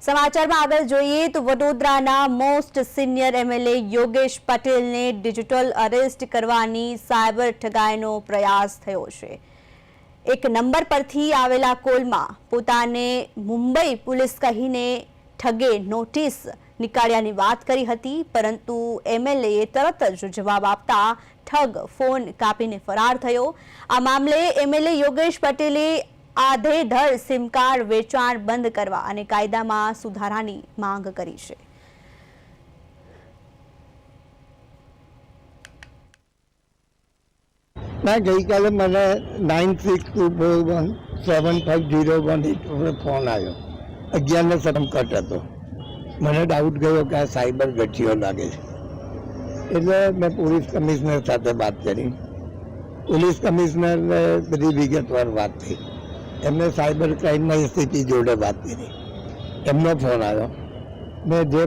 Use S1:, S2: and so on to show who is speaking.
S1: સમાચારમાં આગળ જોઈએ તો વડોદરાના મોસ્ટ સિનિયર એમએલએ યોગેશ પટેલને ડિજિટલ અરેસ્ટ કરવાની સાયબર ઠગાઈનો પ્રયાસ થયો છે। એક નંબર પરથી આવેલા કોલમાં પોતાને મુંબઈ પોલીસ કહીને ઠગે નોટિસ નીકાળ્યાની વાત કરી હતી, પરંતુ એમએલએ તરત જ જવાબ આપતા ઠગ ફોન કાપીને ફરાર થયો। આ મામલે એમએલએ યોગેશ પટેલે આધેધડ સિમ કાર્ડ વેચાણ બંધ કરવા અને કાયદામાં સુધારાની માંગ કરી છે।
S2: ગઈકાલે મને 9624175018 ફોન આવ્યો। 11 સતમ કટ હતો। મને ડાઉટ ગયો કે આ સાયબર ગઠિયો લાગે છે, એટલે મેં પોલીસ કમિશનર સાથે વાત કરી। પોલીસ કમિશનરને બધી વિગતવાર વાત થઈ। એમને સાયબર ક્રાઇમની સ્થિતિ જોડે વાત કરી। એમનો ફોન આવ્યો। મેં જે